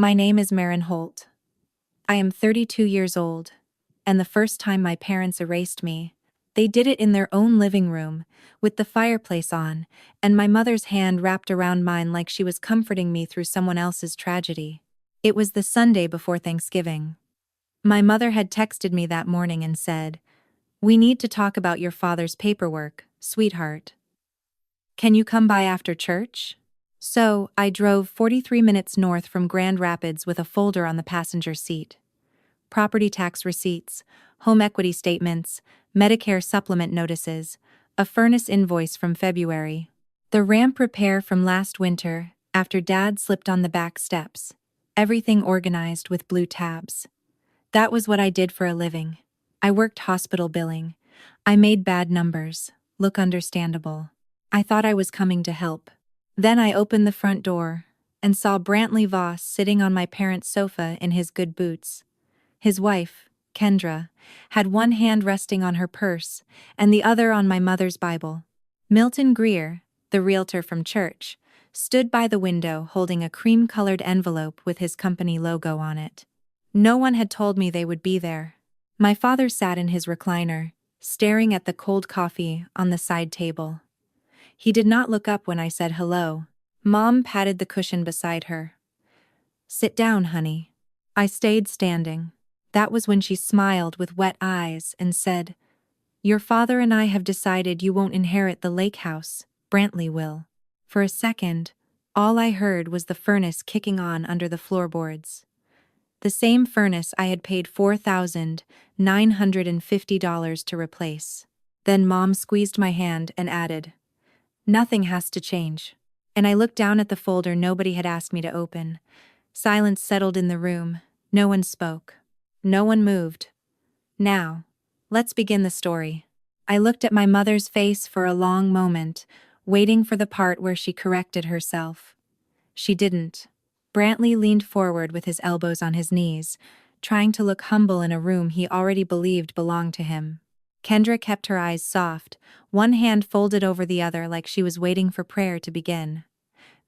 My name is Maren Holt. I am 32 years old, and the first time my parents erased me, they did it in their own living room, with the fireplace on, and my mother's hand wrapped around mine like she was comforting me through someone else's tragedy. It was the Sunday before Thanksgiving. My mother had texted me that morning and said, "We need to talk about your father's paperwork, sweetheart. Can you come by after church?" So, I drove 43 minutes north from Grand Rapids with a folder on the passenger seat. Property tax receipts, home equity statements, Medicare supplement notices, a furnace invoice from February. The ramp repair from last winter, after Dad slipped on the back steps. Everything organized with blue tabs. That was what I did for a living. I worked hospital billing. I made bad numbers, look understandable. I thought I was coming to help. Then I opened the front door and saw Brantley Voss sitting on my parents' sofa in his good boots. His wife, Kendra, had one hand resting on her purse and the other on my mother's Bible. Milton Greer, the realtor from church, stood by the window holding a cream-colored envelope with his company logo on it. No one had told me they would be there. My father sat in his recliner, staring at the cold coffee on the side table. He did not look up when I said hello. Mom patted the cushion beside her. "Sit down, honey." I stayed standing. That was when she smiled with wet eyes and said, "Your father and I have decided you won't inherit the lake house, Brantley will." For a second, all I heard was the furnace kicking on under the floorboards. The same furnace I had paid $4,950 to replace. Then Mom squeezed my hand and added, "Nothing has to change." And I looked down at the folder nobody had asked me to open. Silence settled in the room. No one spoke. No one moved. "Now, let's begin the story." I looked at my mother's face for a long moment, waiting for the part where she corrected herself. She didn't. Brantley leaned forward with his elbows on his knees, trying to look humble in a room he already believed belonged to him. Kendra kept her eyes soft, one hand folded over the other like she was waiting for prayer to begin.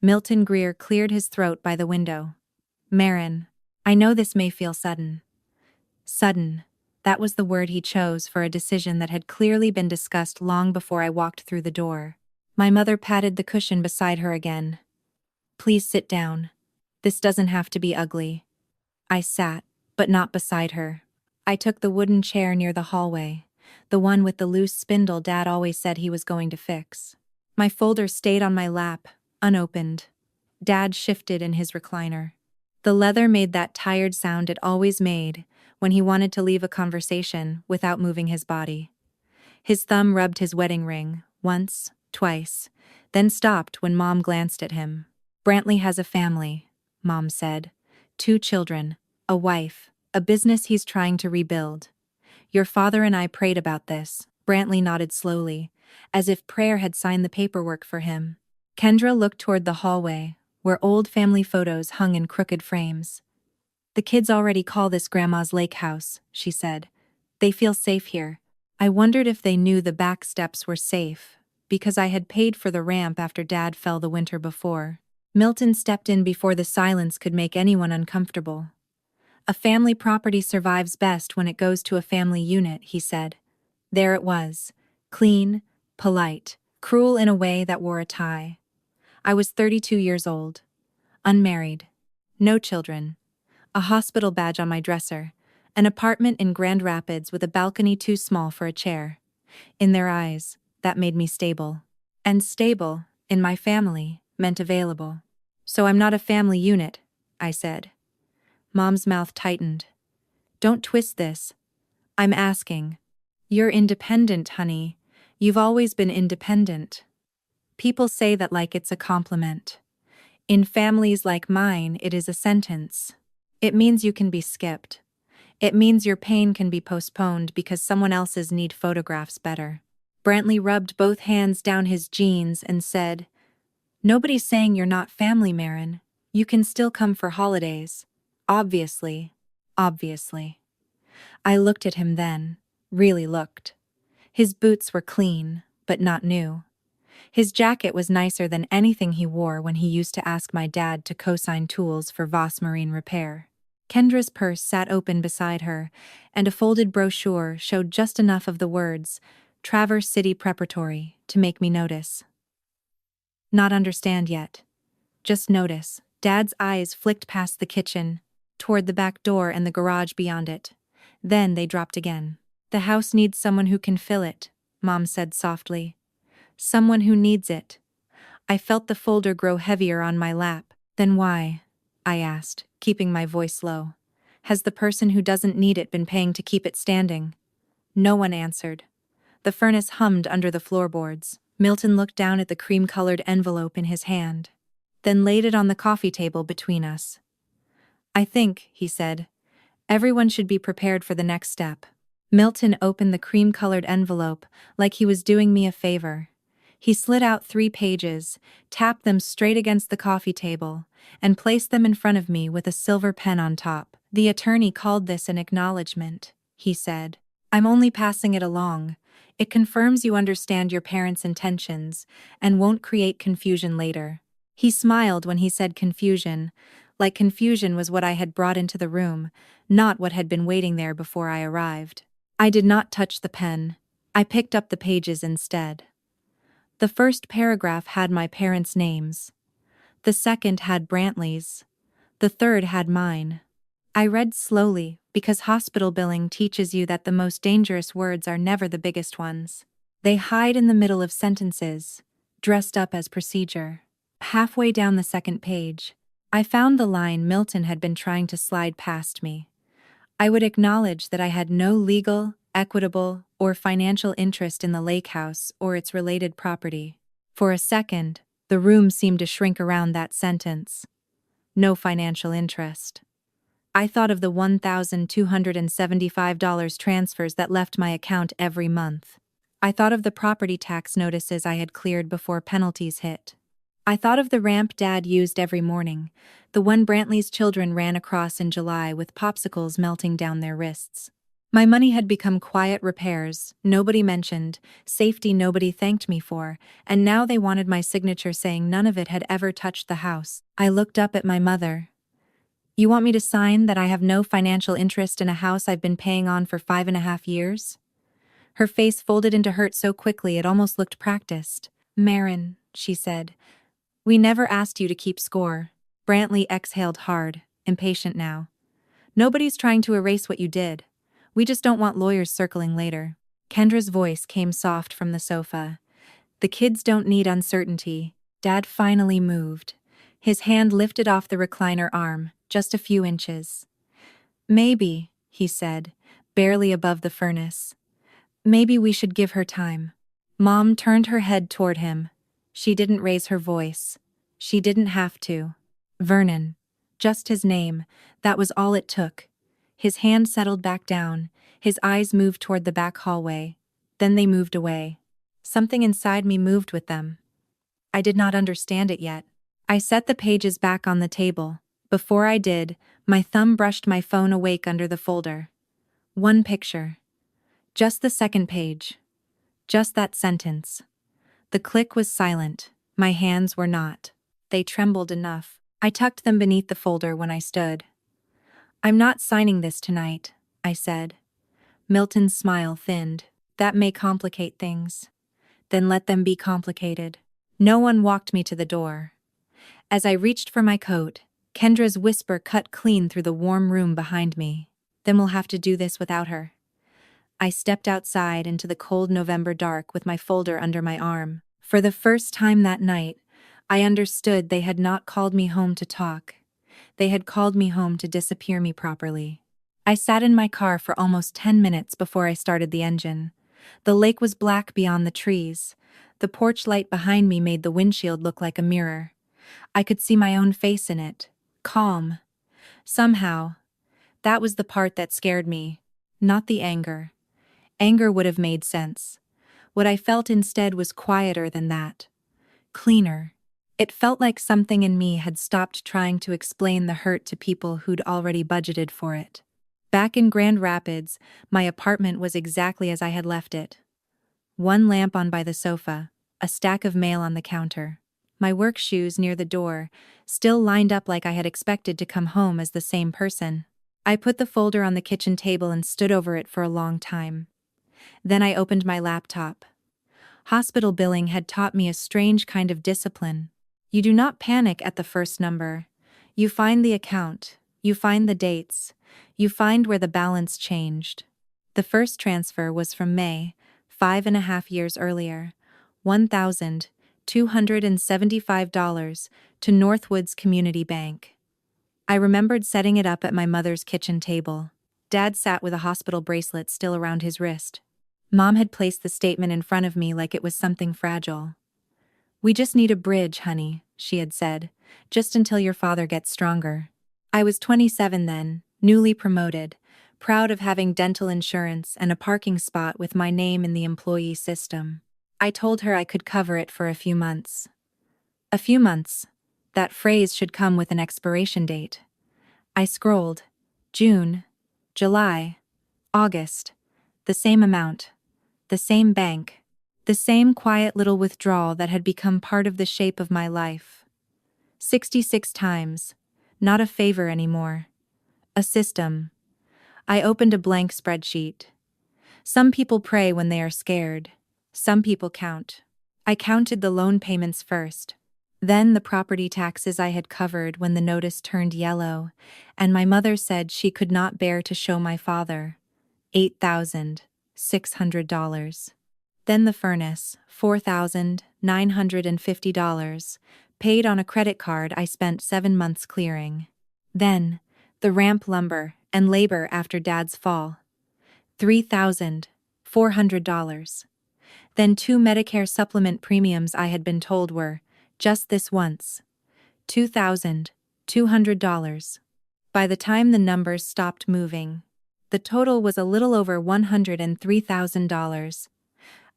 Milton Greer cleared his throat by the window. "Maren, I know this may feel sudden." Sudden, that was the word he chose for a decision that had clearly been discussed long before I walked through the door. My mother patted the cushion beside her again. "Please sit down. This doesn't have to be ugly." I sat, but not beside her. I took the wooden chair near the hallway, the one with the loose spindle Dad always said he was going to fix. My folder stayed on my lap, unopened. Dad shifted in his recliner. The leather made that tired sound it always made when he wanted to leave a conversation without moving his body. His thumb rubbed his wedding ring, once, twice, then stopped when Mom glanced at him. "Brantley has a family," Mom said. "2 children, a wife, a business he's trying to rebuild. Your father and I prayed about this." Brantley nodded slowly, as if prayer had signed the paperwork for him. Kendra looked toward the hallway, where old family photos hung in crooked frames. "The kids already call this Grandma's lake house," she said. "They feel safe here." I wondered if they knew the back steps were safe, because I had paid for the ramp after Dad fell the winter before. Milton stepped in before the silence could make anyone uncomfortable. "A family property survives best when it goes to a family unit," he said. There it was, clean, polite, cruel in a way that wore a tie. I was 32 years old, unmarried, no children, a hospital badge on my dresser, an apartment in Grand Rapids with a balcony too small for a chair. In their eyes, that made me stable. And stable, in my family, meant available. "So I'm not a family unit," I said. Mom's mouth tightened. "Don't twist this. I'm asking. You're independent, honey. You've always been independent." People say that like it's a compliment. In families like mine, it is a sentence. It means you can be skipped. It means your pain can be postponed because someone else's need photographs better. Brantley rubbed both hands down his jeans and said, "Nobody's saying you're not family, Maren. You can still come for holidays. Obviously. Obviously." I looked at him then, really looked. His boots were clean, but not new. His jacket was nicer than anything he wore when he used to ask my dad to co-sign tools for Voss Marine repair. Kendra's purse sat open beside her, and a folded brochure showed just enough of the words, Traverse City Preparatory, to make me notice. Not understand yet. Just notice. Dad's eyes flicked past the kitchen, toward the back door and the garage beyond it. Then they dropped again. The house needs someone who can fill it, Mom said softly. Someone who needs it. I felt the folder grow heavier on my lap. Then why? I asked, keeping my voice low. Has the person who doesn't need it been paying to keep it standing? No one answered. The furnace hummed under the floorboards. Milton looked down at the cream-colored envelope in his hand, then laid it on the coffee table between us. I think, he said, everyone should be prepared for the next step. Milton opened the cream-colored envelope like he was doing me a favor. He slid out 3 pages, tapped them straight against the coffee table, and placed them in front of me with a silver pen on top. The attorney called this an acknowledgement, he said. I'm only passing it along. It confirms you understand your parents' intentions and won't create confusion later. He smiled when he said confusion, like confusion was what I had brought into the room, not what had been waiting there before I arrived. I did not touch the pen. I picked up the pages instead. The first paragraph had my parents' names. The second had Brantley's. The third had mine. I read slowly, because hospital billing teaches you that the most dangerous words are never the biggest ones. They hide in the middle of sentences, dressed up as procedure. Halfway down the second page, I found the line Milton had been trying to slide past me. I would acknowledge that I had no legal, equitable, or financial interest in the lake house or its related property. For a second, the room seemed to shrink around that sentence. No financial interest. I thought of the $1,275 transfers that left my account every month. I thought of the property tax notices I had cleared before penalties hit. I thought of the ramp Dad used every morning, the one Brantley's children ran across in July with popsicles melting down their wrists. My money had become quiet repairs, nobody mentioned, safety nobody thanked me for, and now they wanted my signature saying none of it had ever touched the house. I looked up at my mother. You want me to sign that I have no financial interest in a house I've been paying on for 5.5 years? Her face folded into hurt so quickly it almost looked practiced. Maren, she said, we never asked you to keep score. Brantley exhaled hard, impatient now. Nobody's trying to erase what you did. We just don't want lawyers circling later. Kendra's voice came soft from the sofa. The kids don't need uncertainty. Dad finally moved. His hand lifted off the recliner arm, just a few inches. Maybe, he said, barely above the furnace. Maybe we should give her time. Mom turned her head toward him. She didn't raise her voice. She didn't have to. Vernon. Just his name. That was all it took. His hand settled back down. His eyes moved toward the back hallway. Then they moved away. Something inside me moved with them. I did not understand it yet. I set the pages back on the table. Before I did, my thumb brushed my phone awake under the folder. One picture. Just the second page. Just that sentence. The click was silent. My hands were not. They trembled enough. I tucked them beneath the folder when I stood. I'm not signing this tonight, I said. Milton's smile thinned. That may complicate things. Then let them be complicated. No one walked me to the door. As I reached for my coat, Kendra's whisper cut clean through the warm room behind me. Then we'll have to do this without her. I stepped outside into the cold November dark with my folder under my arm. For the first time that night, I understood they had not called me home to talk. They had called me home to disappear me properly. I sat in my car for almost 10 minutes before I started the engine. The lake was black beyond the trees. The porch light behind me made the windshield look like a mirror. I could see my own face in it, calm. Somehow, that was the part that scared me, not the anger. Anger would have made sense. What I felt instead was quieter than that. Cleaner. It felt like something in me had stopped trying to explain the hurt to people who'd already budgeted for it. Back in Grand Rapids, my apartment was exactly as I had left it. One lamp on by the sofa, a stack of mail on the counter. My work shoes near the door, still lined up like I had expected to come home as the same person. I put the folder on the kitchen table and stood over it for a long time. Then I opened my laptop. Hospital billing had taught me a strange kind of discipline. You do not panic at the first number. You find the account, you find the dates, you find where the balance changed. The first transfer was from May, 5.5 years earlier, $1,275 to Northwoods Community Bank. I remembered setting it up at my mother's kitchen table. Dad sat with a hospital bracelet still around his wrist. Mom had placed the statement in front of me like it was something fragile. "We just need a bridge, honey," she had said, "just until your father gets stronger." I was 27 then, newly promoted, proud of having dental insurance and a parking spot with my name in the employee system. I told her I could cover it for a few months. A few months. That phrase should come with an expiration date. I scrolled. June, July, August. The same amount. The same bank. The same quiet little withdrawal that had become part of the shape of my life. 66 times. Not a favor anymore. A system. I opened a blank spreadsheet. Some people pray when they are scared. Some people count. I counted the loan payments first. Then the property taxes I had covered when the notice turned yellow, and my mother said she could not bear to show my father. $8,600. Then the furnace, $4,950, paid on a credit card I spent 7 months clearing. Then, the ramp lumber and labor after Dad's fall. $3,400. Then 2 Medicare supplement premiums I had been told were, just this once, $2,200. By the time the numbers stopped moving, the total was a little over $103,000.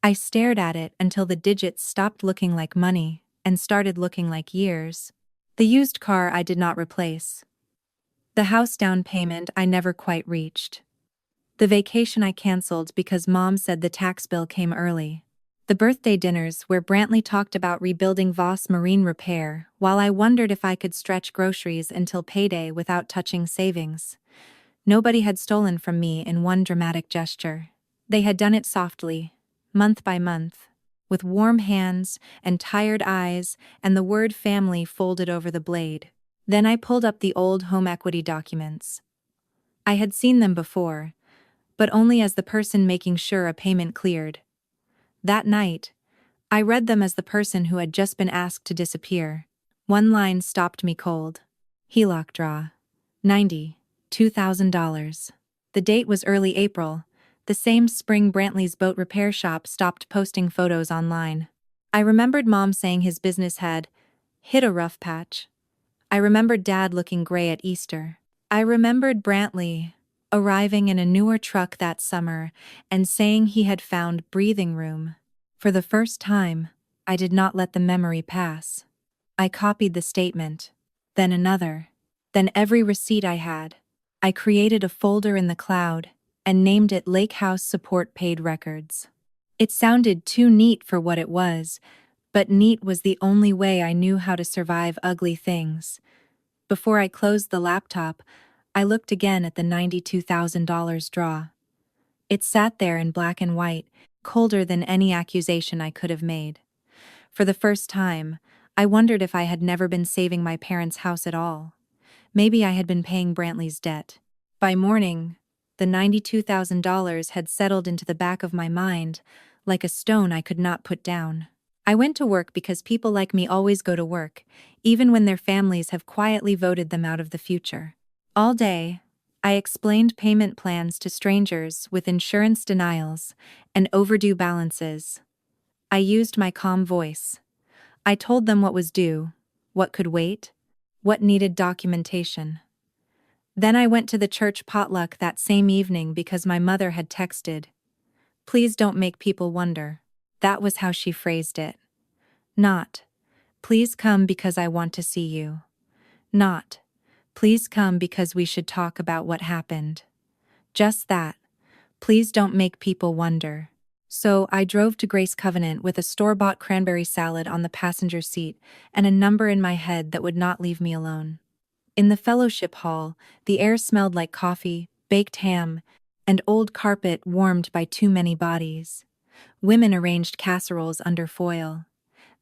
I stared at it until the digits stopped looking like money and started looking like years. The used car I did not replace. The house down payment I never quite reached. The vacation I canceled because Mom said the tax bill came early. The birthday dinners where Brantley talked about rebuilding Voss Marine Repair while I wondered if I could stretch groceries until payday without touching savings. Nobody had stolen from me in one dramatic gesture. They had done it softly, month by month, with warm hands and tired eyes and the word family folded over the blade. Then I pulled up the old home equity documents. I had seen them before, but only as the person making sure a payment cleared. That night, I read them as the person who had just been asked to disappear. One line stopped me cold. HELOC draw. $92,000. The date was early April, the same spring Brantley's boat repair shop stopped posting photos online. I remembered Mom saying his business had hit a rough patch. I remembered Dad looking gray at Easter. I remembered Brantley arriving in a newer truck that summer and saying he had found breathing room. For the first time, I did not let the memory pass. I copied the statement, then another, then every receipt I had. I created a folder in the cloud and named it Lake House Support Paid Records. It sounded too neat for what it was, but neat was the only way I knew how to survive ugly things. Before I closed the laptop, I looked again at the $92,000 draw. It sat there in black and white, colder than any accusation I could have made. For the first time, I wondered if I had never been saving my parents' house at all. Maybe I had been paying Brantley's debt. By morning, the $92,000 had settled into the back of my mind, like a stone I could not put down. I went to work because people like me always go to work, even when their families have quietly voted them out of the future. All day, I explained payment plans to strangers with insurance denials and overdue balances. I used my calm voice. I told them what was due, what could wait, what needed documentation. Then I went to the church potluck that same evening because my mother had texted, "Please don't make people wonder." That was how she phrased it. Not, "Please come because I want to see you." Not, "Please come because we should talk about what happened." Just that, "Please don't make people wonder." So I drove to Grace Covenant with a store-bought cranberry salad on the passenger seat and a number in my head that would not leave me alone. In the fellowship hall, the air smelled like coffee, baked ham, and old carpet warmed by too many bodies. Women arranged casseroles under foil.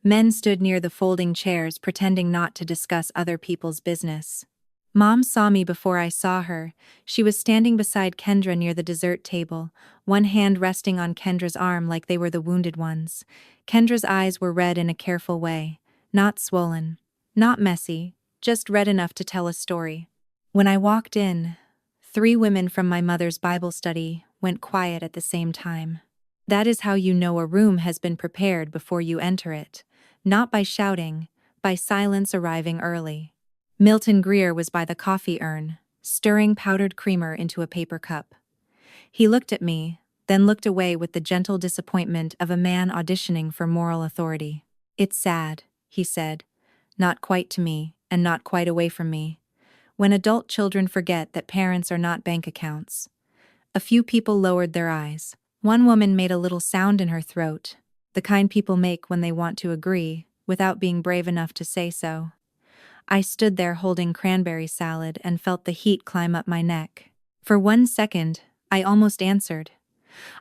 Men stood near the folding chairs pretending not to discuss other people's business. Mom saw me before I saw her. She was standing beside Kendra near the dessert table, one hand resting on Kendra's arm like they were the wounded ones. Kendra's eyes were red in a careful way, not swollen, not messy, just red enough to tell a story. When I walked in, 3 women from my mother's Bible study went quiet at the same time. That is how you know a room has been prepared before you enter it, not by shouting, by silence arriving early. Milton Greer was by the coffee urn, stirring powdered creamer into a paper cup. He looked at me, then looked away with the gentle disappointment of a man auditioning for moral authority. "It's sad," he said, "not quite to me, and not quite away from me. When adult children forget that parents are not bank accounts." A few people lowered their eyes. One woman made a little sound in her throat, the kind people make when they want to agree, without being brave enough to say so. I stood there holding cranberry salad and felt the heat climb up my neck. For 1 second, I almost answered.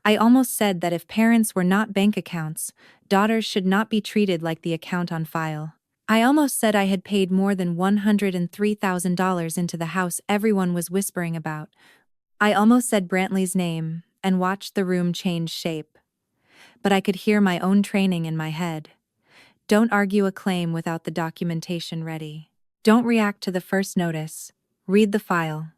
I almost said that if parents were not bank accounts, daughters should not be treated like the account on file. I almost said I had paid more than $103,000 into the house everyone was whispering about. I almost said Brantley's name and watched the room change shape. But I could hear my own training in my head. Don't argue a claim without the documentation ready. Don't react to the first notice. Read the file.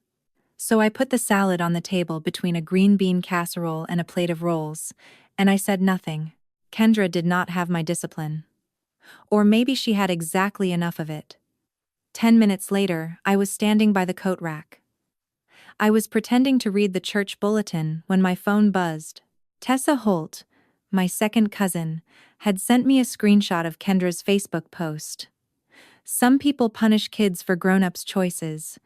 So I put the salad on the table between a green bean casserole and a plate of rolls, and I said nothing. Kendra did not have my discipline. Or maybe she had exactly enough of it. 10 minutes later, I was standing by the coat rack. I was pretending to read the church bulletin when my phone buzzed. Tessa Holt, my second cousin, had sent me a screenshot of Kendra's Facebook post. "Some people punish kids for grown-ups' choices.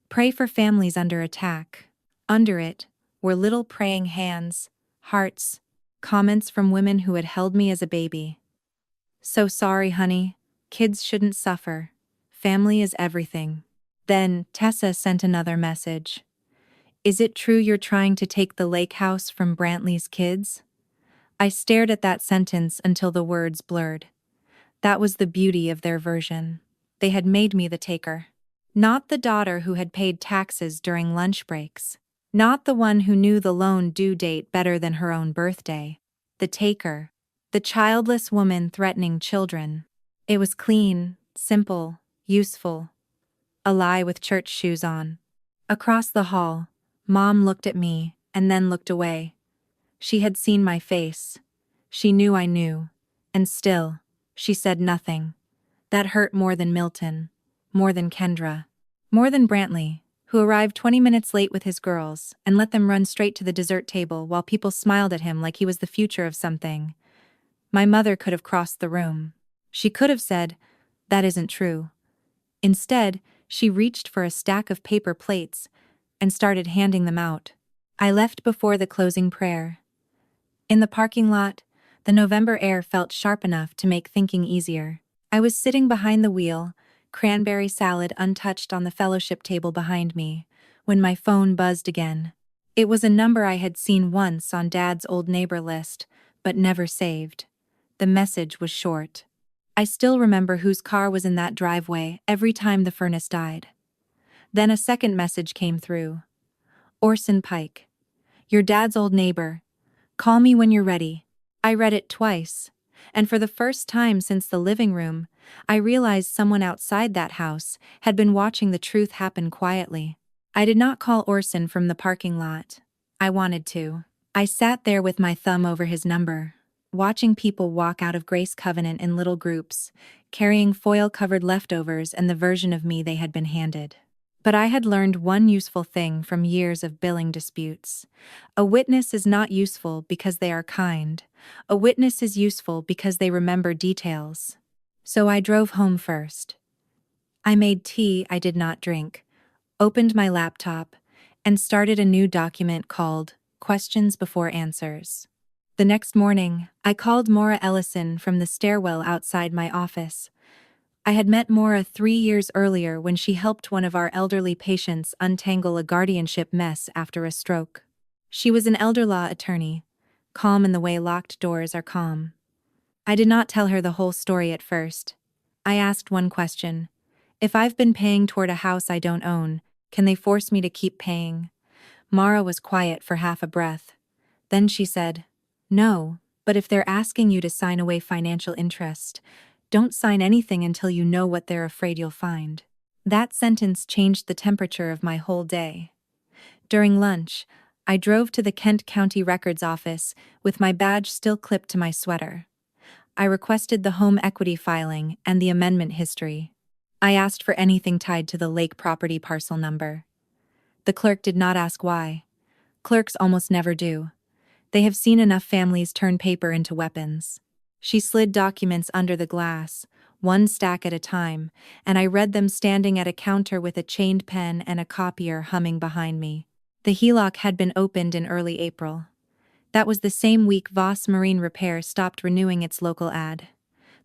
Pray for families under attack." Under it were little praying hands, hearts, comments from women who had held me as a baby. "So sorry, honey. Kids shouldn't suffer. Family is everything." Then Tessa sent another message. "Is it true you're trying to take the lake house from Brantley's kids?" I stared at that sentence until the words blurred. That was the beauty of their version. They had made me the taker. Not the daughter who had paid taxes during lunch breaks. Not the one who knew the loan due date better than her own birthday. The taker. The childless woman threatening children. It was clean, simple, useful. A lie with church shoes on. Across the hall, Mom looked at me and then looked away. She had seen my face. She knew I knew. And still, she said nothing. That hurt more than Milton, more than Kendra, more than Brantley, who arrived 20 minutes late with his girls and let them run straight to the dessert table while people smiled at him like he was the future of something. My mother could have crossed the room. She could have said, "That isn't true." Instead, she reached for a stack of paper plates and started handing them out. I left before the closing prayer. In the parking lot, the November air felt sharp enough to make thinking easier. I was sitting behind the wheel, cranberry salad untouched on the fellowship table behind me, when my phone buzzed again. It was a number I had seen once on Dad's old neighbor list, but never saved. The message was short. I still remember whose car was in that driveway every time the furnace died. Then a second message came through. "Orson Pike. Your dad's old neighbor. Call me when you're ready." I read it twice, and for the first time since the living room, I realized someone outside that house had been watching the truth happen quietly. I did not call Orson from the parking lot. I wanted to. I sat there with my thumb over his number, watching people walk out of Grace Covenant in little groups, carrying foil-covered leftovers and the version of me they had been handed. But I had learned one useful thing from years of billing disputes. A witness is not useful because they are kind. A witness is useful because they remember details. So I drove home first. I made tea I did not drink, opened my laptop, and started a new document called Questions Before Answers. The next morning, I called Maura Ellison from the stairwell outside my office. I had met Maura 3 years earlier when she helped one of our elderly patients untangle a guardianship mess after a stroke. She was an elder law attorney, calm in the way locked doors are calm. I did not tell her the whole story at first. I asked one question. If I've been paying toward a house I don't own, can they force me to keep paying? Maura was quiet for half a breath. Then she said, "No, but if they're asking you to sign away financial interest, don't sign anything until you know what they're afraid you'll find." That sentence changed the temperature of my whole day. During lunch, I drove to the Kent County Records office with my badge still clipped to my sweater. I requested the home equity filing and the amendment history. I asked for anything tied to the lake property parcel number. The clerk did not ask why. Clerks almost never do. They have seen enough families turn paper into weapons. She slid documents under the glass, one stack at a time, and I read them standing at a counter with a chained pen and a copier humming behind me. The HELOC had been opened in early April. That was the same week Voss Marine Repair stopped renewing its local ad.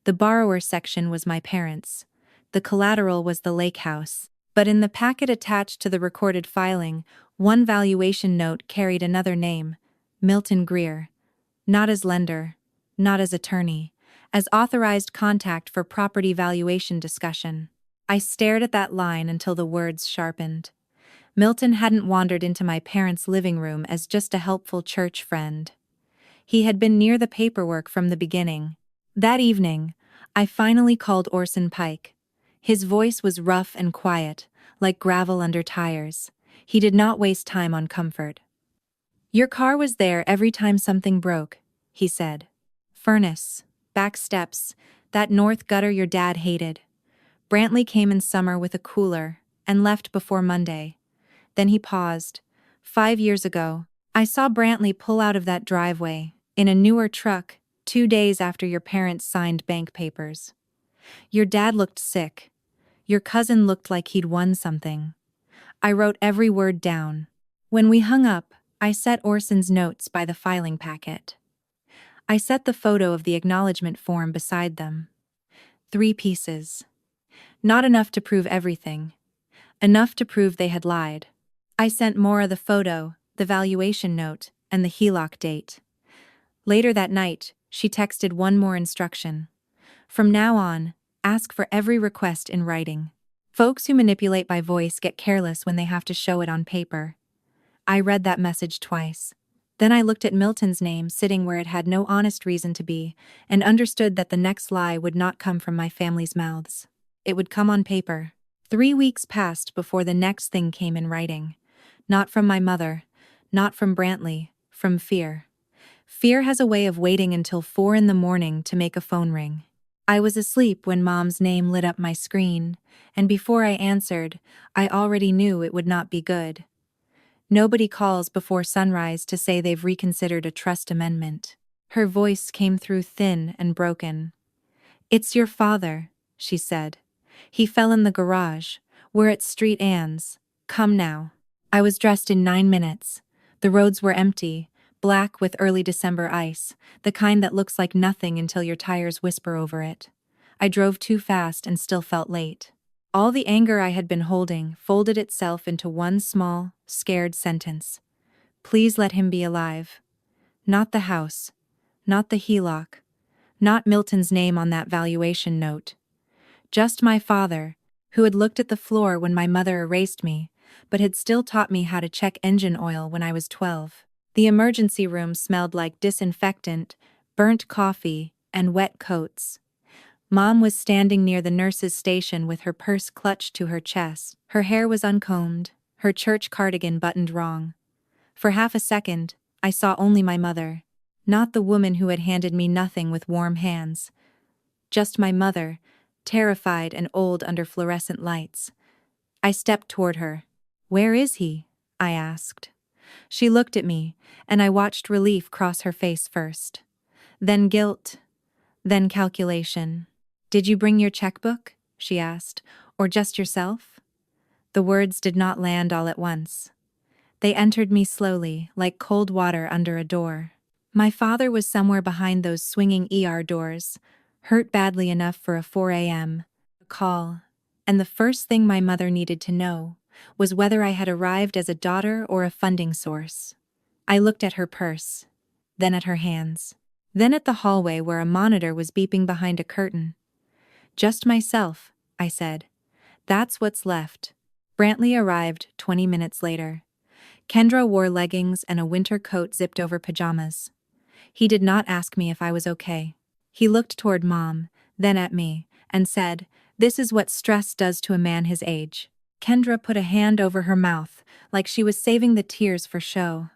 The borrower section was my parents'. The collateral was the lake house. But in the packet attached to the recorded filing, one valuation note carried another name, Milton Greer. Not as lender, not as attorney, as authorized contact for property valuation discussion. I stared at that line until the words sharpened. Milton hadn't wandered into my parents' living room as just a helpful church friend. He had been near the paperwork from the beginning. That evening, I finally called Orson Pike. His voice was rough and quiet, like gravel under tires. He did not waste time on comfort. "Your car was there every time something broke," he said. "Furnace, back steps, that north gutter your dad hated. Brantley came in summer with a cooler and left before Monday." Then he paused. 5 years ago, I saw Brantley pull out of that driveway, in a newer truck, 2 days after your parents signed bank papers. Your dad looked sick. Your cousin looked like he'd won something. I wrote every word down. When we hung up, I set Orson's notes by the filing packet. I set the photo of the acknowledgement form beside them. 3 pieces. Not enough to prove everything. Enough to prove they had lied. I sent Maura the photo, the valuation note, and the HELOC date. Later that night, she texted one more instruction. "From now on, ask for every request in writing. Folks who manipulate by voice get careless when they have to show it on paper." I read that message twice. Then I looked at Milton's name sitting where it had no honest reason to be, and understood that the next lie would not come from my family's mouths. It would come on paper. 3 weeks passed before the next thing came in writing. Not from my mother, not from Brantley, from fear. Fear has a way of waiting until 4 a.m. to make a phone ring. I was asleep when Mom's name lit up my screen, and before I answered, I already knew it would not be good. Nobody calls before sunrise to say they've reconsidered a trust amendment. Her voice came through thin and broken. "It's your father," she said. "He fell in the garage. We're at Street Ann's. Come now." I was dressed in 9 minutes. The roads were empty, black with early December ice, the kind that looks like nothing until your tires whisper over it. I drove too fast and still felt late. All the anger I had been holding folded itself into one small, scared sentence. Please let him be alive. Not the house. Not the HELOC. Not Milton's name on that valuation note. Just my father, who had looked at the floor when my mother erased me, but had still taught me how to check engine oil when I was 12. The emergency room smelled like disinfectant, burnt coffee, and wet coats. Mom was standing near the nurse's station with her purse clutched to her chest. Her hair was uncombed, her church cardigan buttoned wrong. For half a second, I saw only my mother. Not the woman who had handed me nothing with warm hands. Just my mother, terrified and old under fluorescent lights. I stepped toward her. "Where is he?" I asked. She looked at me, and I watched relief cross her face first. Then guilt. Then calculation. "Did you bring your checkbook?" she asked, "or just yourself?" The words did not land all at once. They entered me slowly, like cold water under a door. My father was somewhere behind those swinging ER doors, hurt badly enough for a 4 a.m. call, and the first thing my mother needed to know was whether I had arrived as a daughter or a funding source. I looked at her purse, then at her hands, then at the hallway where a monitor was beeping behind a curtain. "Just myself," I said. "That's what's left." Brantley arrived 20 minutes later. Kendra wore leggings and a winter coat zipped over pajamas. He did not ask me if I was okay. He looked toward Mom, then at me, and said, "This is what stress does to a man his age." Kendra put a hand over her mouth, like she was saving the tears for show.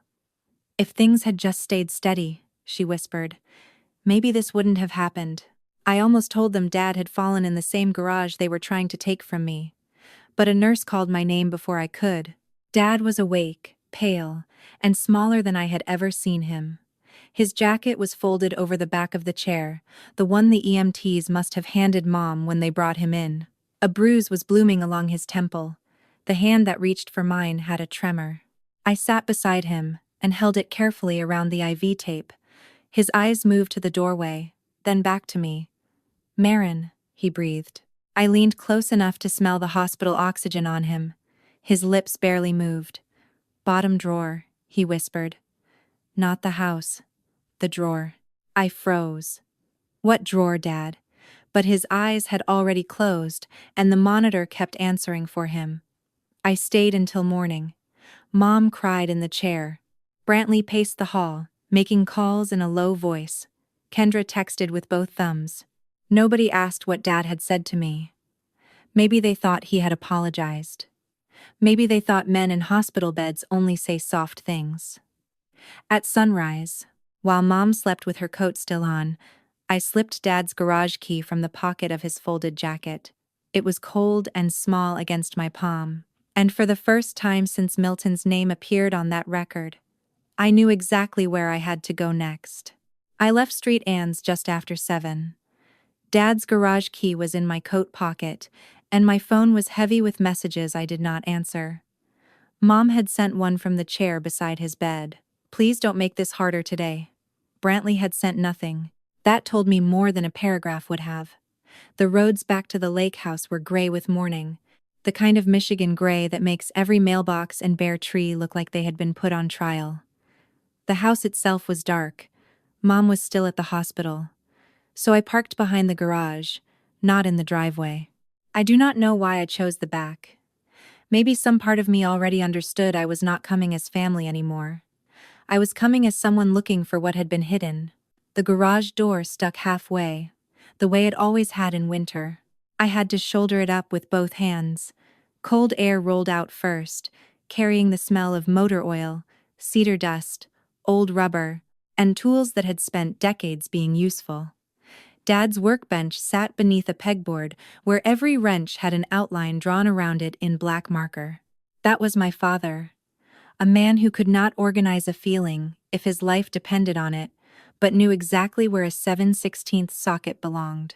"If things had just stayed steady," she whispered, "maybe this wouldn't have happened." I almost told them Dad had fallen in the same garage they were trying to take from me. But a nurse called my name before I could. Dad was awake, pale, and smaller than I had ever seen him. His jacket was folded over the back of the chair, the one the EMTs must have handed Mom when they brought him in. A bruise was blooming along his temple. The hand that reached for mine had a tremor. I sat beside him and held it carefully around the IV tape. His eyes moved to the doorway, then back to me. "Maren," he breathed. I leaned close enough to smell the hospital oxygen on him. His lips barely moved. "Bottom drawer," he whispered. "Not the house. The drawer." I froze. "What drawer, Dad?" But his eyes had already closed, and the monitor kept answering for him. I stayed until morning. Mom cried in the chair. Brantley paced the hall, making calls in a low voice. Kendra texted with both thumbs. Nobody asked what Dad had said to me. Maybe they thought he had apologized. Maybe they thought men in hospital beds only say soft things. At sunrise, while Mom slept with her coat still on, I slipped Dad's garage key from the pocket of his folded jacket. It was cold and small against my palm, and for the first time since Milton's name appeared on that record, I knew exactly where I had to go next. I left Street Ann's just after 7. Dad's garage key was in my coat pocket, and my phone was heavy with messages I did not answer. Mom had sent one from the chair beside his bed. "Please don't make this harder today." Brantley had sent nothing. That told me more than a paragraph would have. The roads back to the lake house were gray with morning, the kind of Michigan gray that makes every mailbox and bare tree look like they had been put on trial. The house itself was dark. Mom was still at the hospital. So I parked behind the garage, not in the driveway. I do not know why I chose the back. Maybe some part of me already understood I was not coming as family anymore. I was coming as someone looking for what had been hidden. The garage door stuck halfway, the way it always had in winter. I had to shoulder it up with both hands. Cold air rolled out first, carrying the smell of motor oil, cedar dust, old rubber, and tools that had spent decades being useful. Dad's workbench sat beneath a pegboard where every wrench had an outline drawn around it in black marker. That was my father, a man who could not organize a feeling if his life depended on it, but knew exactly where a 7/16 socket belonged.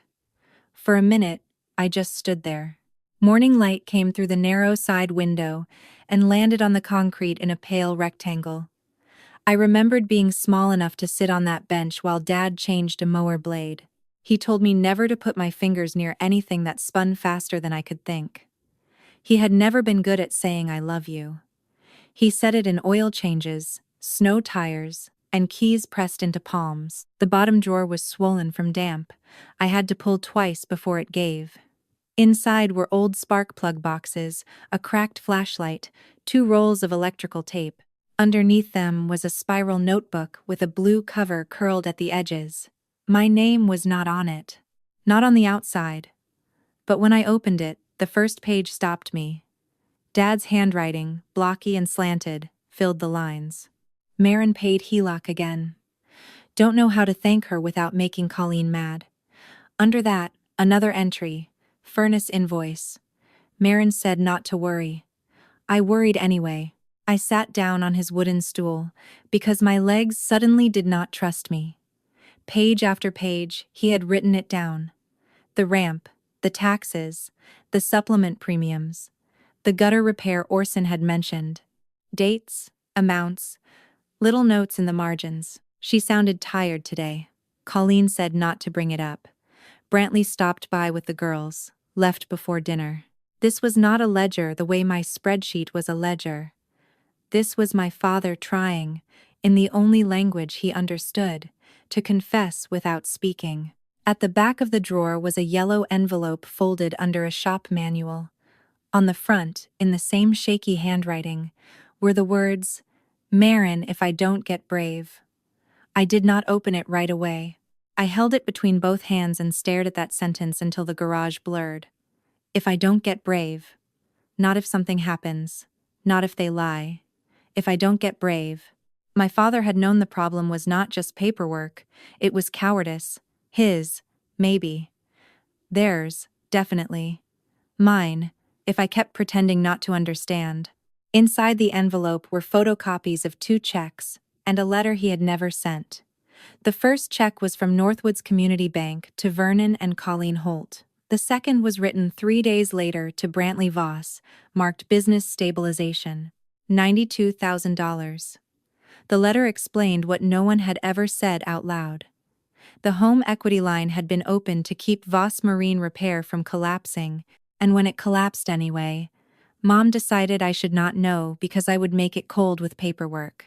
For a minute, I just stood there. Morning light came through the narrow side window and landed on the concrete in a pale rectangle. I remembered being small enough to sit on that bench while Dad changed a mower blade. He told me never to put my fingers near anything that spun faster than I could think. He had never been good at saying "I love you." He said it in oil changes, snow tires, and keys pressed into palms. The bottom drawer was swollen from damp. I had to pull twice before it gave. Inside were old spark plug boxes, a cracked flashlight, 2 rolls of electrical tape. Underneath them was a spiral notebook with a blue cover curled at the edges. My name was not on it. Not on the outside. But when I opened it, the first page stopped me. Dad's handwriting, blocky and slanted, filled the lines. Maren paid HELOC again. Don't know how to thank her without making Colleen mad. Under that, another entry, furnace invoice. Maren said not to worry. I worried anyway. I sat down on his wooden stool, because my legs suddenly did not trust me. Page after page, he had written it down. The ramp, the taxes, the supplement premiums, the gutter repair Orson had mentioned. Dates, amounts, little notes in the margins. She sounded tired today. Colleen said not to bring it up. Brantley stopped by with the girls, left before dinner. This was not a ledger the way my spreadsheet was a ledger. This was my father trying, in the only language he understood, to confess without speaking. At the back of the drawer was a yellow envelope folded under a shop manual. On the front, in the same shaky handwriting, were the words, "Maren if I don't get brave." I did not open it right away. I held it between both hands and stared at that sentence until the garage blurred. If I don't get brave. Not if something happens. Not if they lie. If I don't get brave. My father had known the problem was not just paperwork, it was cowardice. His, maybe. Theirs, definitely. Mine, if I kept pretending not to understand. Inside the envelope were photocopies of 2 checks and a letter he had never sent. The first check was from Northwoods Community Bank to Vernon and Colleen Holt. The second was written 3 days later to Brantley Voss, marked Business Stabilization, $92,000. The letter explained what no one had ever said out loud. The home equity line had been opened to keep Voss Marine Repair from collapsing, and when it collapsed anyway, Mom decided I should not know because I would make it cold with paperwork.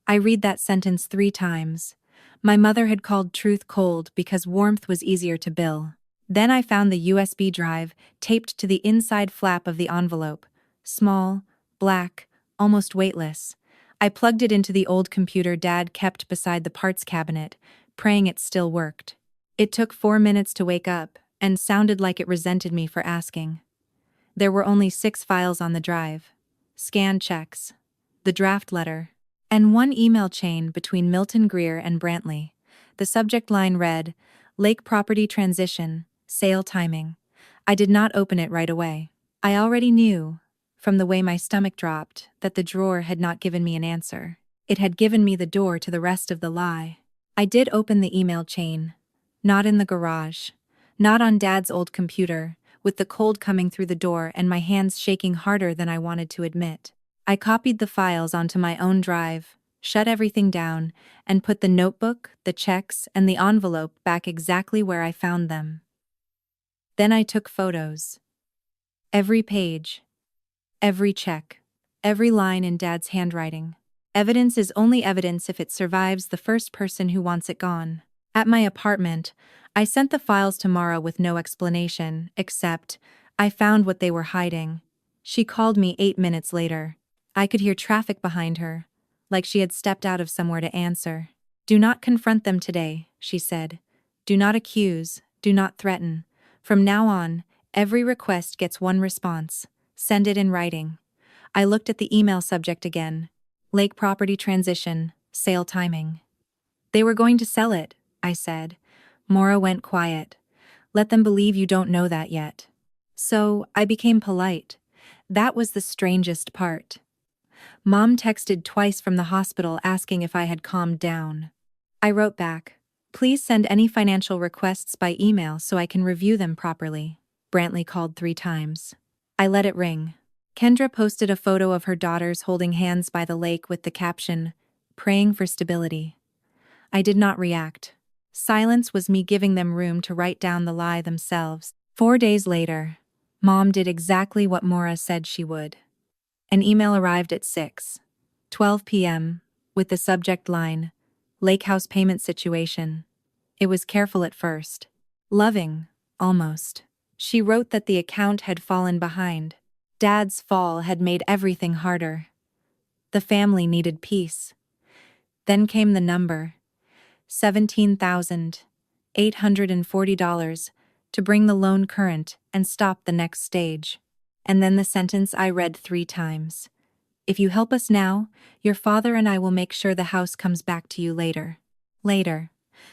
I read that sentence 3 times. My mother had called truth cold because warmth was easier to bill. Then I found the USB drive taped to the inside flap of the envelope. Small, black, almost weightless. I plugged it into the old computer Dad kept beside the parts cabinet, praying it still worked. It took 4 minutes to wake up, and sounded like it resented me for asking. There were only 6 files on the drive. Scanned checks. The draft letter. And 1 email chain between Milton Greer and Brantley. The subject line read, Lake Property Transition, Sale Timing. I did not open it right away. I already knew, from the way my stomach dropped, that the drawer had not given me an answer. It had given me the door to the rest of the lie. I did open the email chain. Not in the garage. Not on Dad's old computer, with the cold coming through the door and my hands shaking harder than I wanted to admit. I copied the files onto my own drive, shut everything down, and put the notebook, the checks, and the envelope back exactly where I found them. Then I took photos. Every page. Every check. Every line in Dad's handwriting. Evidence is only evidence if it survives the first person who wants it gone. At my apartment, I sent the files to Maura with no explanation, except, I found what they were hiding. She called me 8 minutes later. I could hear traffic behind her, like she had stepped out of somewhere to answer. Do not confront them today, she said. Do not accuse, do not threaten. From now on, every request gets 1 response. Send it in writing. I looked at the email subject again. Lake Property Transition, Sale Timing. They were going to sell it, I said. Maura went quiet. Let them believe you don't know that yet. So, I became polite. That was the strangest part. Mom texted twice from the hospital asking if I had calmed down. I wrote back, please send any financial requests by email so I can review them properly. Brantley called 3 times. I let it ring. Kendra posted a photo of her daughters holding hands by the lake with the caption, praying for stability. I did not react. Silence was me giving them room to write down the lie themselves. 4 days later, Mom did exactly what Maura said she would. An email arrived at 6:12 p.m. with the subject line, Lake House Payment Situation. It was careful at first. Loving, almost. She wrote that the account had fallen behind. Dad's fall had made everything harder. The family needed peace. Then came the number, $17,840, to bring the loan current and stop the next stage. And then the sentence I read 3 times. If you help us now, your father and I will make sure the house comes back to you later. Later.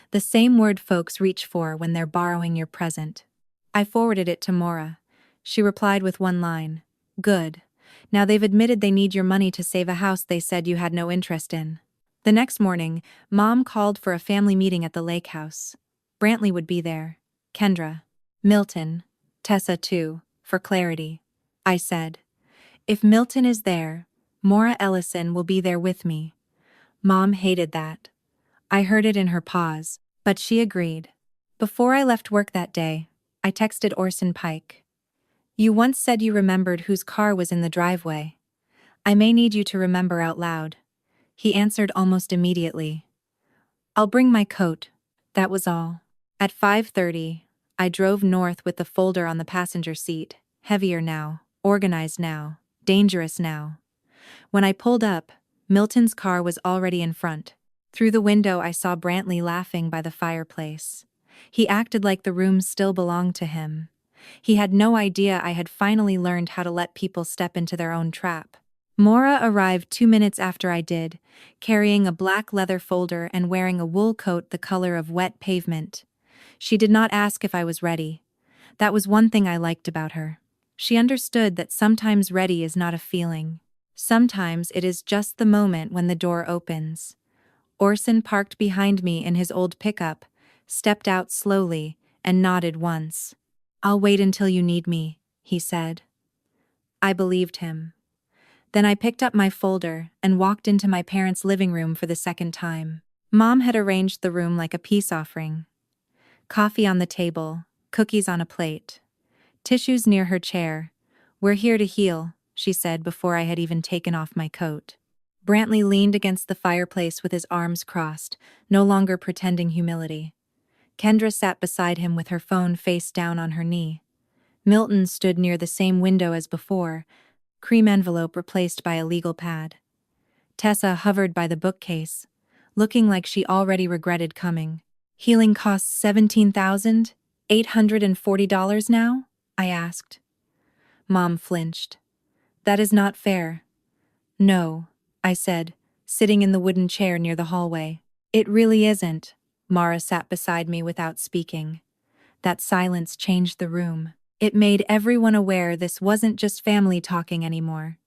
The same word folks reach for when they're borrowing your present. I forwarded it to Maura. She replied with 1 line. Good. Now they've admitted they need your money to save a house they said you had no interest in. The next morning, Mom called for a family meeting at the lake house. Brantley would be there. Kendra. Milton. Tessa too, for clarity. I said, if Milton is there, Maura Ellison will be there with me. Mom hated that. I heard it in her pause, but she agreed. Before I left work that day, I texted Orson Pike. You once said you remembered whose car was in the driveway. I may need you to remember out loud. He answered almost immediately. I'll bring my coat. That was all. At 5:30, I drove north with the folder on the passenger seat, heavier now, organized now, dangerous now. When I pulled up, Milton's car was already in front. Through the window I saw Brantley laughing by the fireplace. He acted like the room still belonged to him. He had no idea I had finally learned how to let people step into their own trap. Maura arrived 2 minutes after I did, carrying a black leather folder and wearing a wool coat the color of wet pavement. She did not ask if I was ready. That was one thing I liked about her. She understood that sometimes ready is not a feeling. Sometimes it is just the moment when the door opens. Orson parked behind me in his old pickup, stepped out slowly, and nodded once. I'll wait until you need me, he said. I believed him. Then I picked up my folder and walked into my parents' living room for the second time. Mom had arranged the room like a peace offering. Coffee on the table, cookies on a plate, tissues near her chair. We're here to heal, she said before I had even taken off my coat. Brantley leaned against the fireplace with his arms crossed, no longer pretending humility. Kendra sat beside him with her phone face down on her knee. Milton stood near the same window as before, cream envelope replaced by a legal pad. Tessa hovered by the bookcase, looking like she already regretted coming. Healing costs $17,840 now? I asked. Mom flinched. That is not fair. No, I said, sitting in the wooden chair near the hallway. It really isn't. Maura sat beside me without speaking. That silence changed the room. It made everyone aware this wasn't just family talking anymore.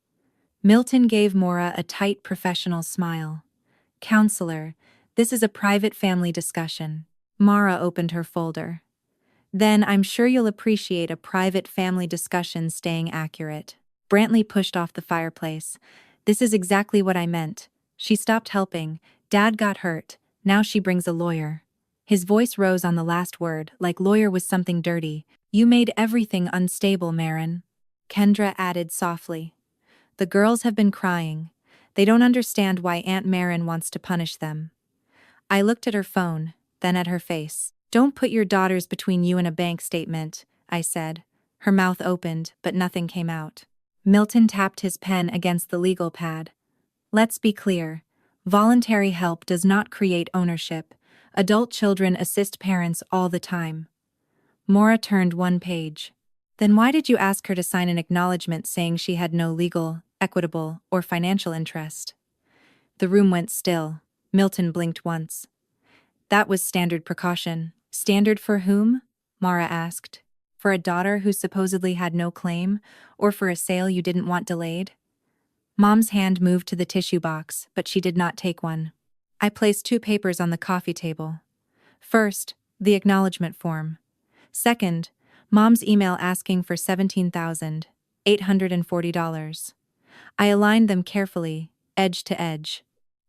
Milton gave Maura a tight professional smile. Counselor, this is a private family discussion. Maura opened her folder. Then I'm sure you'll appreciate a private family discussion staying accurate. Brantley pushed off the fireplace. This is exactly what I meant. She stopped helping. Dad got hurt. Now she brings a lawyer. His voice rose on the last word, like lawyer was something dirty. You made everything unstable, Maren. Kendra added softly. The girls have been crying. They don't understand why Aunt Maren wants to punish them. I looked at her phone, then at her face. Don't put your daughters between you and a bank statement, I said. Her mouth opened, but nothing came out. Milton tapped his pen against the legal pad. Let's be clear. Voluntary help does not create ownership. Adult children assist parents all the time. Maura turned one page. Then why did you ask her to sign an acknowledgement saying she had no legal, equitable, or financial interest? The room went still. Milton blinked once. That was standard precaution. Standard for whom? Maura asked. For a daughter who supposedly had no claim, or for a sale you didn't want delayed? Mom's hand moved to the tissue box, but she did not take one. I placed 2 papers on the coffee table. First, the acknowledgement form. Second, Mom's email asking for $17,840. I aligned them carefully, edge to edge.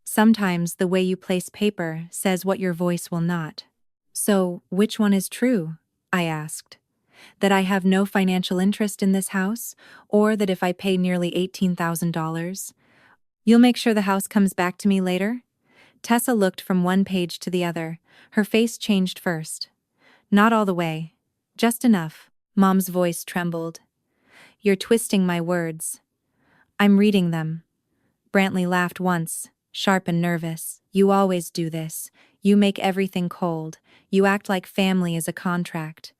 Sometimes the way you place paper says what your voice will not. So, which one is true? I asked. That I have no financial interest in this house, or that if I pay nearly $18,000, you'll make sure the house comes back to me later? Tessa looked from one page to the other. Her face changed first. Not all the way. Just enough. Mom's voice trembled. You're twisting my words. I'm reading them. Brantley laughed once, sharp and nervous. You always do this. You make everything cold. You act like family is a contract.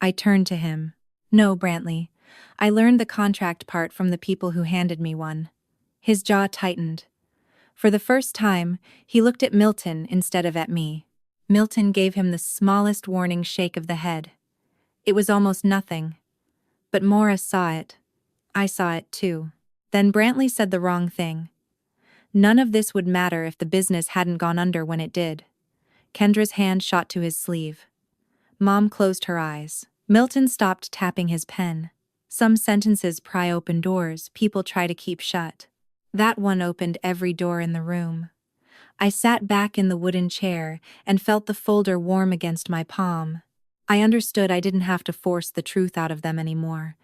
I turned to him. No, Brantley. I learned the contract part from the people who handed me one. His jaw tightened. For the first time, he looked at Milton instead of at me. Milton gave him the smallest warning shake of the head. It was almost nothing. But Maura saw it. I saw it too. Then Brantley said the wrong thing. None of this would matter if the business hadn't gone under when it did. Kendra's hand shot to his sleeve. Mom closed her eyes. Milton stopped tapping his pen. Some sentences pry open doors people try to keep shut. That one opened every door in the room. I sat back in the wooden chair and felt the folder warm against my palm. I understood I didn't have to force the truth out of them anymore.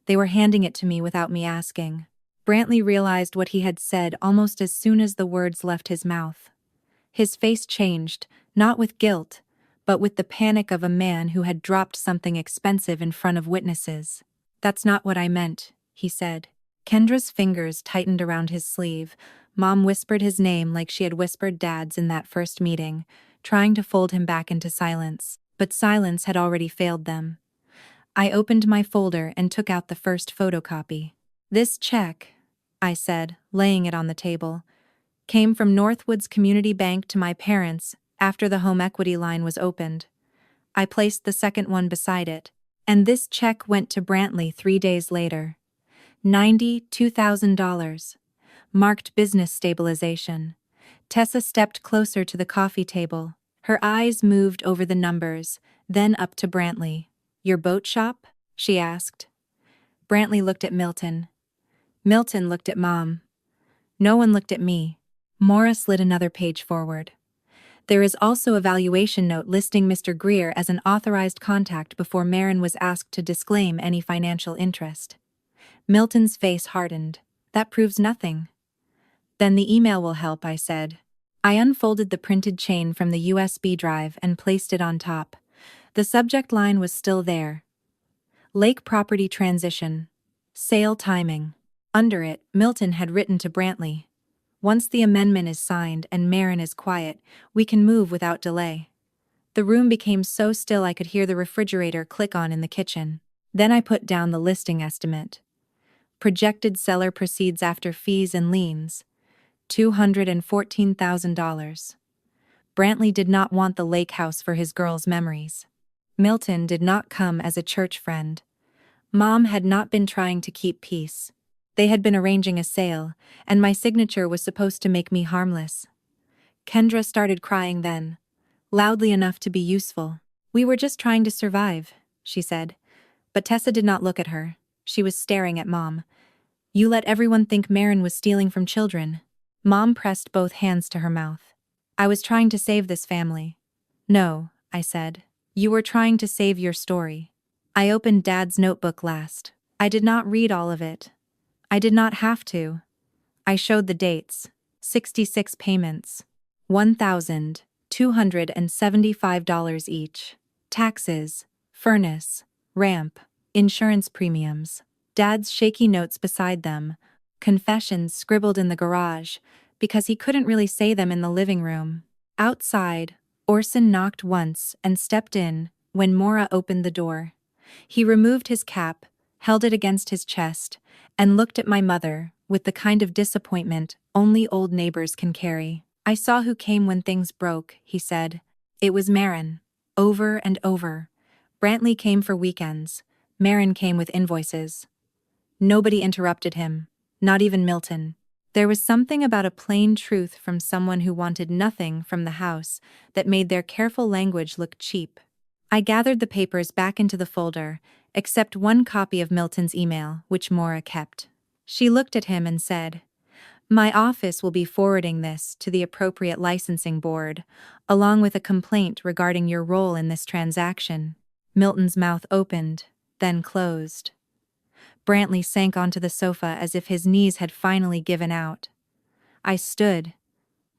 They were handing it to me without me asking. Brantley realized what he had said almost as soon as the words left his mouth. His face changed, not with guilt, but with the panic of a man who had dropped something expensive in front of witnesses. "That's not what I meant," he said. Kendra's fingers tightened around his sleeve. Mom whispered his name like she had whispered Dad's in that first meeting, trying to fold him back into silence. But silence had already failed them. I opened my folder and took out the first photocopy. "This check," I said, laying it on the table, "came from Northwood's Community Bank to my parents after the home equity line was opened." I placed the second one beside it. "And this check went to Brantley 3 days later. $92,000. Marked business stabilization." Tessa stepped closer to the coffee table. Her eyes moved over the numbers, then up to Brantley. "Your boat shop?" she asked. Brantley looked at Milton. Milton looked at Mom. No one looked at me. Maura slid another page forward. "There is also a valuation note listing Mr. Greer as an authorized contact before Maren was asked to disclaim any financial interest." Milton's face hardened. "That proves nothing." "Then the email will help," I said. I unfolded the printed chain from the USB drive and placed it on top. The subject line was still there. "Lake property transition. Sale timing." Under it, Milton had written to Brantley, "Once the amendment is signed and Maren is quiet, we can move without delay." The room became so still I could hear the refrigerator click on in the kitchen. Then I put down the listing estimate. Projected seller proceeds after fees and liens, $214,000. Brantley did not want the lake house for his girls' memories. Milton did not come as a church friend. Mom had not been trying to keep peace. They had been arranging a sale, and my signature was supposed to make me harmless. Kendra started crying then, loudly enough to be useful. "We were just trying to survive," she said. But Tessa did not look at her. She was staring at Mom. "You let everyone think Maren was stealing from children." Mom pressed both hands to her mouth. "I was trying to save this family." "No," I said. "You were trying to save your story." I opened Dad's notebook last. I did not read all of it. I did not have to. I showed the dates. 66 payments. $1,275 each. Taxes, furnace, ramp, insurance premiums. Dad's shaky notes beside them. Confessions scribbled in the garage, because he couldn't really say them in the living room. Outside, Orson knocked once and stepped in when Maura opened the door. He removed his cap, held it against his chest, and looked at my mother with the kind of disappointment only old neighbors can carry. "I saw who came when things broke," he said. "It was Maren. Over and over. Brantley came for weekends. Maren came with invoices." Nobody interrupted him, not even Milton. There was something about a plain truth from someone who wanted nothing from the house that made their careful language look cheap. I gathered the papers back into the folder, except one copy of Milton's email, which Maura kept. She looked at him and said, "My office will be forwarding this to the appropriate licensing board, along with a complaint regarding your role in this transaction." Milton's mouth opened, then closed. Brantley sank onto the sofa as if his knees had finally given out. I stood.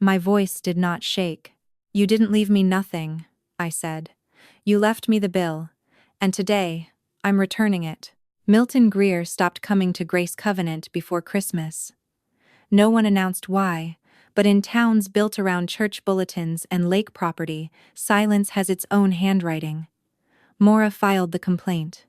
My voice did not shake. "You didn't leave me nothing," I said. "You left me the bill, and today, I'm returning it." Milton Greer stopped coming to Grace Covenant before Christmas. No one announced why, but in towns built around church bulletins and lake property, silence has its own handwriting. Maura filed the complaint.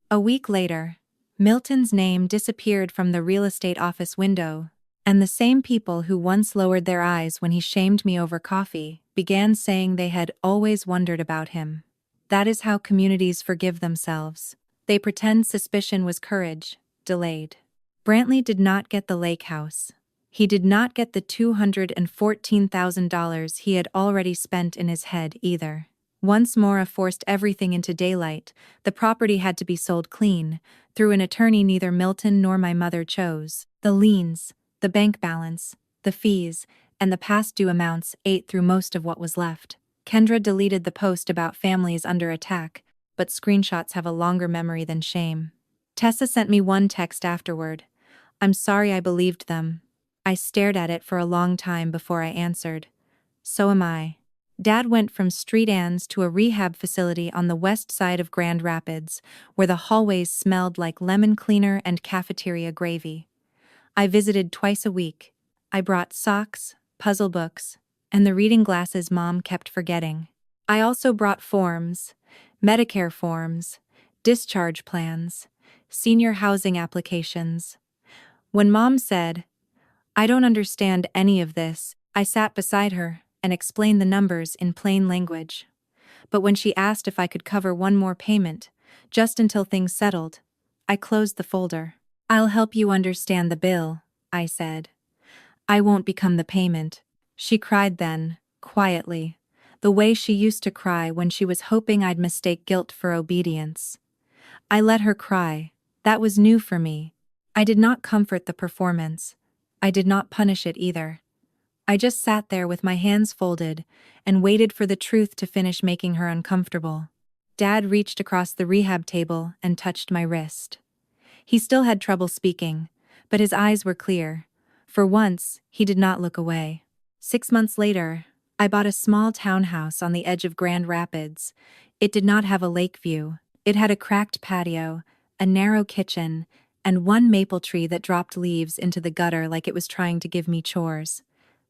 A week later, Milton's name disappeared from the real estate office window, and the same people who once lowered their eyes when he shamed me over coffee began saying they had always wondered about him. That is how communities forgive themselves. They pretend suspicion was courage, delayed. Brantley did not get the lake house. He did not get the $214,000 he had already spent in his head either. Once Maura forced everything into daylight, the property had to be sold clean, through an attorney neither Milton nor my mother chose. The liens, the bank balance, the fees, and the past due amounts ate through most of what was left. Kendra deleted the post about families under attack, but screenshots have a longer memory than shame. Tessa sent me one text afterward. "I'm sorry I believed them." I stared at it for a long time before I answered. "So am I." Dad went from street ants to a rehab facility on the west side of Grand Rapids, where the hallways smelled like lemon cleaner and cafeteria gravy. I visited twice a week. I brought socks, puzzle books, and the reading glasses Mom kept forgetting. I also brought forms, Medicare forms, discharge plans, senior housing applications. When Mom said, "I don't understand any of this," I sat beside her and explained the numbers in plain language. But when she asked if I could cover one more payment, just until things settled, I closed the folder. "I'll help you understand the bill," I said. "I won't become the payment." She cried then, quietly, the way she used to cry when she was hoping I'd mistake guilt for obedience. I let her cry. That was new for me. I did not comfort the performance. I did not punish it either. I just sat there with my hands folded and waited for the truth to finish making her uncomfortable. Dad reached across the rehab table and touched my wrist. He still had trouble speaking, but his eyes were clear. For once, he did not look away. 6 months later, I bought a small townhouse on the edge of Grand Rapids. It did not have a lake view. It had a cracked patio, a narrow kitchen, and one maple tree that dropped leaves into the gutter like it was trying to give me chores.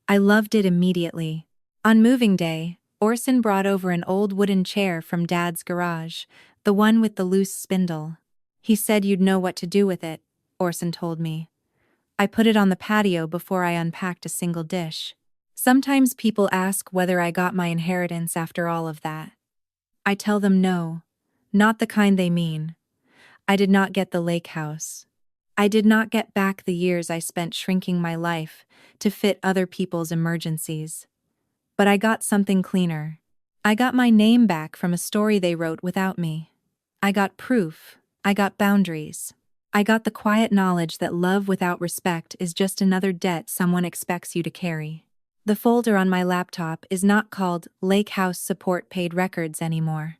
I loved it immediately. On moving day, Orson brought over an old wooden chair from Dad's garage, the one with the loose spindle. "He said you'd know what to do with it," Orson told me. I put it on the patio before I unpacked a single dish. Sometimes people ask whether I got my inheritance after all of that. I tell them no, not the kind they mean. I did not get the lake house. I did not get back the years I spent shrinking my life to fit other people's emergencies. But I got something cleaner. I got my name back from a story they wrote without me. I got proof. I got boundaries. I got the quiet knowledge that love without respect is just another debt someone expects you to carry. The folder on my laptop is not called Lake House Support Paid Records anymore.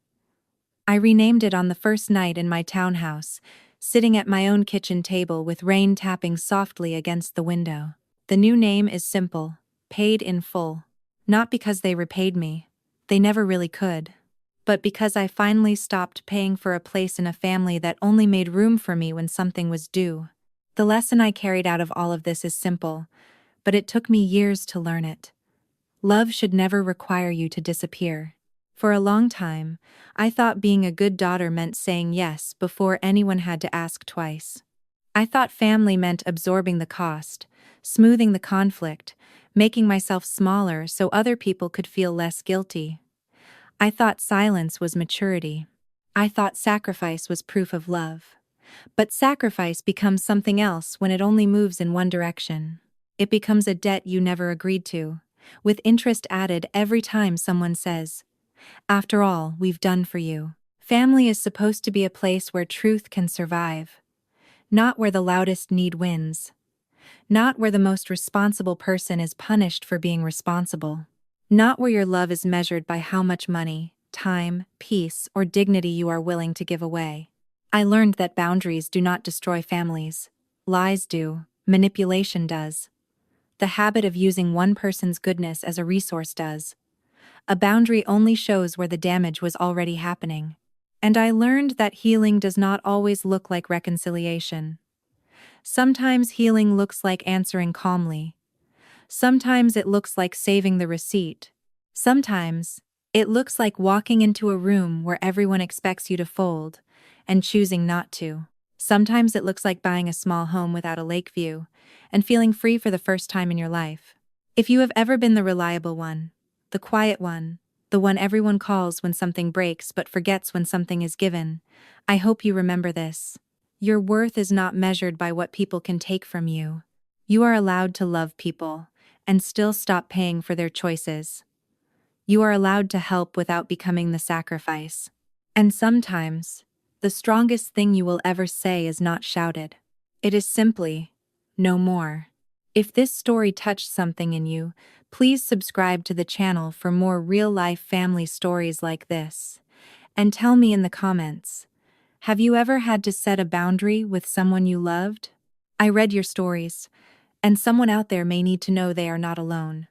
I renamed it on the first night in my townhouse, sitting at my own kitchen table with rain tapping softly against the window. The new name is simple: Paid in Full. Not because they repaid me. They never really could. But because I finally stopped paying for a place in a family that only made room for me when something was due. The lesson I carried out of all of this is simple, but it took me years to learn it. Love should never require you to disappear. For a long time, I thought being a good daughter meant saying yes before anyone had to ask twice. I thought family meant absorbing the cost, smoothing the conflict, making myself smaller so other people could feel less guilty. I thought silence was maturity. I thought sacrifice was proof of love. But sacrifice becomes something else when it only moves in one direction. It becomes a debt you never agreed to, with interest added every time someone says, "After all we've done for you." Family is supposed to be a place where truth can survive. Not where the loudest need wins. Not where the most responsible person is punished for being responsible. Not where your love is measured by how much money, time, peace, or dignity you are willing to give away. I learned that boundaries do not destroy families. Lies do. Manipulation does. The habit of using one person's goodness as a resource does. A boundary only shows where the damage was already happening. And I learned that healing does not always look like reconciliation. Sometimes healing looks like answering calmly. Sometimes it looks like saving the receipt. Sometimes it looks like walking into a room where everyone expects you to fold and choosing not to. Sometimes it looks like buying a small home without a lake view and feeling free for the first time in your life. If you have ever been the reliable one, the quiet one, the one everyone calls when something breaks but forgets when something is given, I hope you remember this. Your worth is not measured by what people can take from you. You are allowed to love people and still stop paying for their choices. You are allowed to help without becoming the sacrifice. And sometimes, the strongest thing you will ever say is not shouted. It is simply, no more. If this story touched something in you, please subscribe to the channel for more real-life family stories like this. And tell me in the comments, have you ever had to set a boundary with someone you loved? I read your stories, and someone out there may need to know they are not alone.